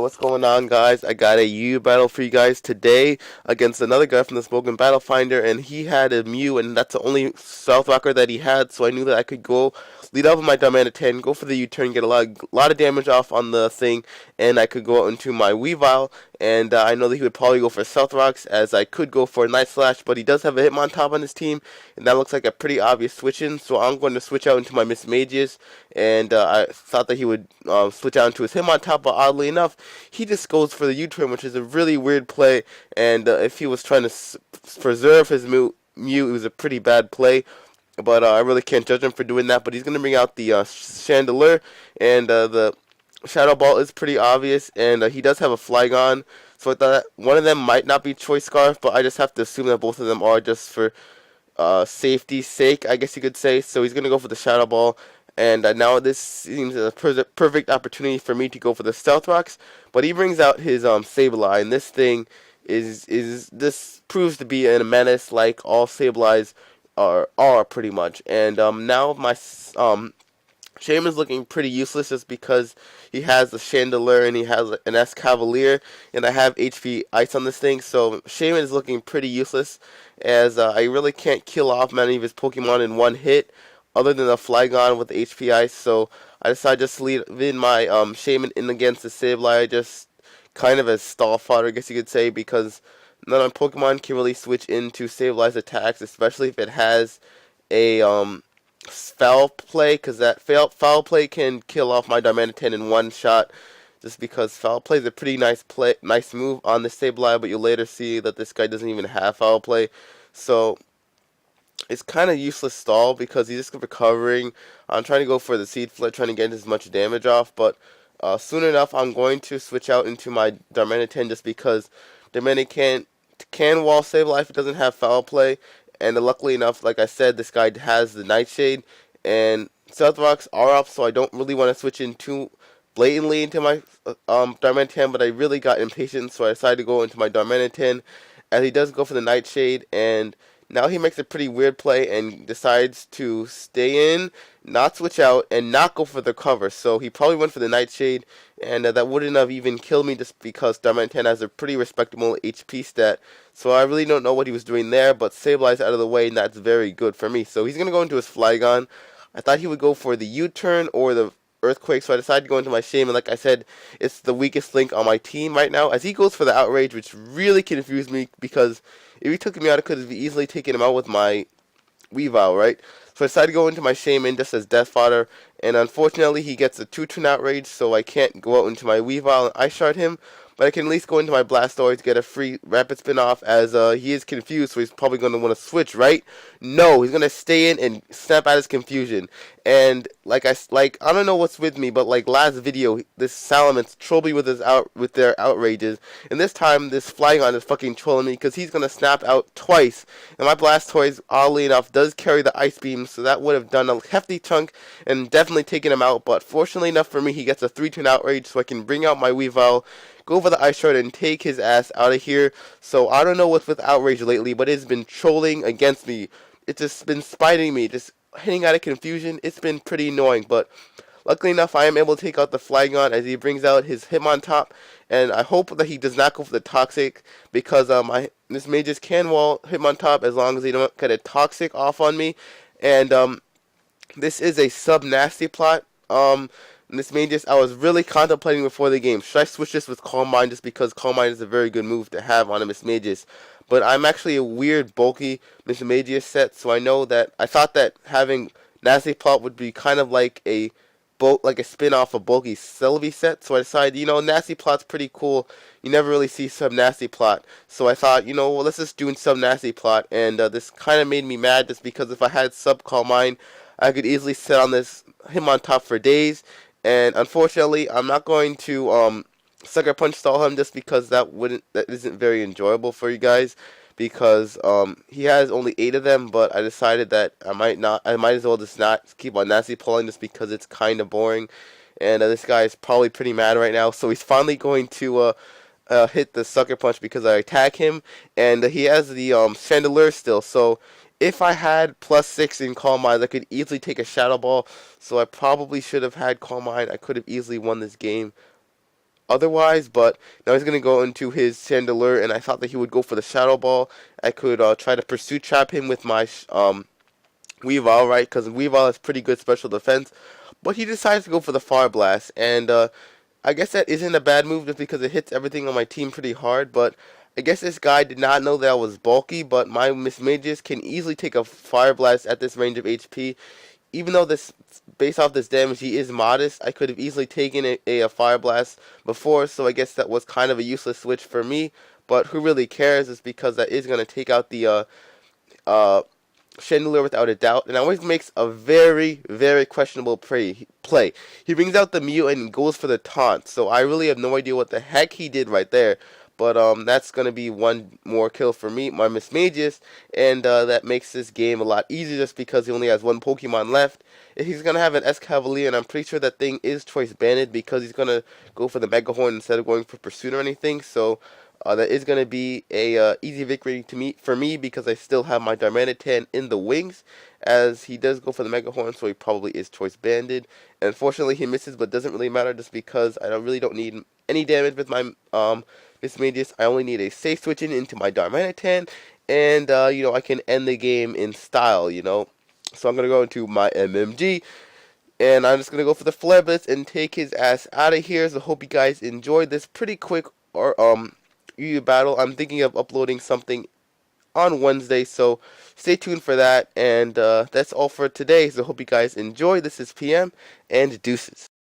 what's going on, guys? I got a Yu battle for you guys today against another guy from the Spoken Battle Finder, and he had a Mew, and that's the only South Rocker that he had, so I knew that I could go lead off with my Diamond at 10, go for the U-turn, get a lot of damage off on the thing, and I could go out into my Weavile, and I know that he would probably go for South Rocks, as I could go for a Night Slash, but he does have a Hitmontop on his team, and that looks like a pretty obvious switch-in, so I'm going to switch out into my Mismagius, and I thought that he would switch out into his Hitmontop, but oddly enough, he just goes for the U-turn, which is a really weird play, and if he was trying to preserve his Mew, it was a pretty bad play, but I really can't judge him for doing that. But he's going to bring out the Chandelier, and the Shadow Ball is pretty obvious, and he does have a Flygon, so I thought one of them might not be Choice Scarf, but I just have to assume that both of them are, just for safety's sake, I guess you could say. So he's going to go for the Shadow Ball. And now this seems a perfect opportunity for me to go for the Stealth Rocks. But he brings out his Sableye, and this thing this proves to be a menace, like all Sableyes are pretty much. And now my Shaman's looking pretty useless just because he has the Chandelier and he has an S-Cavalier, and I have HP Ice on this thing, so Shaman is looking pretty useless, as I really can't kill off many of his Pokemon in one hit, other than the Flygon with the HP Ice, so I decided just to leave in my Shaman in against the Sableye, just kind of as stall fodder, I guess you could say, because none of my Pokemon can really switch into Sableye's attacks, especially if it has a foul play, because that foul play can kill off my Diamond 10 in one shot, just because foul play is a pretty nice move on the Sableye, but you'll later see that this guy doesn't even have foul play, so it's kind of useless stall because he's just recovering. I'm trying to go for the Seed Flare, trying to get as much damage off, but soon enough I'm going to switch out into my Darmanitan just because Darmanitan can wall Sableye if it doesn't have foul play, and luckily enough, like I said, this guy has the Nightshade, and Stealth Rocks are up, so I don't really want to switch in too blatantly into my Darmanitan, but I really got impatient, so I decided to go into my Darmanitan, as he does go for the Nightshade, and now he makes a pretty weird play and decides to stay in, not switch out, and not go for the cover. So he probably went for the Nightshade, and that wouldn't have even killed me just because Darmanitan has a pretty respectable HP stat. So I really don't know what he was doing there, but Sableye's out of the way, and that's very good for me. So he's going to go into his Flygon. I thought he would go for the U-turn or the Earthquake, so I decided to go into my Shaman. Like I said, it's the weakest link on my team right now, as he goes for the Outrage, which really confused me, because if he took me out, I could have easily taken him out with my Weavile, right? So I decided to go into my Shaman just as death fodder, and unfortunately he gets a 2-turn Outrage, so I can't go out into my Weavile and Ice Shard him, but I can at least go into my Blastoise to get a free Rapid Spin off, as he is confused, so he's probably going to want to switch, right? No, he's going to stay in and snap out his confusion. And I don't know what's with me, but like last video, this Salamence trolled me with their outrages, and this time this Flygon is fucking trolling me because he's going to snap out twice. And my Blastoise, oddly enough, does carry the Ice Beam, so that would have done a hefty chunk and definitely taken him out, but fortunately enough for me, he gets a 3-turn Outrage, so I can bring out my Weavile, go for the Ice Shard, and take his ass out of here. So I don't know what's with Outrage lately, but it's been trolling against me. It's just been spiting me, just hitting out of confusion. It's been pretty annoying, but luckily enough, I am able to take out the Flygon as he brings out his Hitmontop, and I hope that he does not go for the Toxic, because this Mismagius can wall Hitmontop as long as they don't get a Toxic off on me, and this is a sub-nasty plot. Mismagius, I was really contemplating before the game, should I switch this with Calm Mind, just because Calm Mind is a very good move to have on a Mismagius. But I'm actually a weird, bulky Mismagius set, so I thought that having Nasty Plot would be kind of like a spin-off of bulky Sylvie set, so I decided, Nasty Plot's pretty cool. You never really see sub-Nasty Plot, so I thought, well, let's just do sub-Nasty Plot, and this kind of made me mad, just because if I had sub-Calm Mind, I could easily sit on him on top for days, and unfortunately, I'm not going to Sucker Punch stall him, just because that isn't very enjoyable for you guys, because he has only 8 of them, but I decided that I might as well just not keep on Nasty Pulling, just because it's kind of boring, and this guy is probably pretty mad right now, so he's finally going to hit the Sucker Punch because I attack him, and he has the Chandelier still, so if I had +6 in Calm Mind, I could easily take a Shadow Ball, so I probably should have had Calm Mind. I could have easily won this game. otherwise, but now he's going to go into his Chandelure, and I thought that he would go for the Shadow Ball. I could try to Pursuit Trap him with my Weavile, right? Because Weavile has pretty good special defense, but he decides to go for the Fire Blast, and I guess that isn't a bad move just because it hits everything on my team pretty hard, but I guess this guy did not know that I was bulky, but my Mismagius can easily take a Fire Blast at this range of HP. Even though this, based off this damage, he is modest, I could have easily taken a Fire Blast before, so I guess that was kind of a useless switch for me, but who really cares? It's because that is going to take out the Chandelure without a doubt, and always makes a very, very questionable play. He brings out the Mew and goes for the taunt, so I really have no idea what the heck he did right there. But that's going to be one more kill for me, my Mismagius, and that makes this game a lot easier just because he only has one Pokemon left. He's going to have an Escavalier, and I'm pretty sure that thing is choice banded because he's going to go for the Mega Horn instead of going for Pursuit or anything, so that is going to be a easy victory for me because I still have my Darmanitan in the wings, as he does go for the Mega Horn, so he probably is choice banded. And unfortunately, he misses, but doesn't really matter just because I really don't need any damage with my Mismagius. I only need a safe switch into my Darmanitan, and I can end the game in style. So I'm gonna go into my MMG. And I'm just going to go for the Flare Blitz and take his ass out of here. So hope you guys enjoyed this pretty quick Yu battle. I'm thinking of uploading something on Wednesday, so stay tuned for that. And that's all for today. So hope you guys enjoy. This is PM and deuces.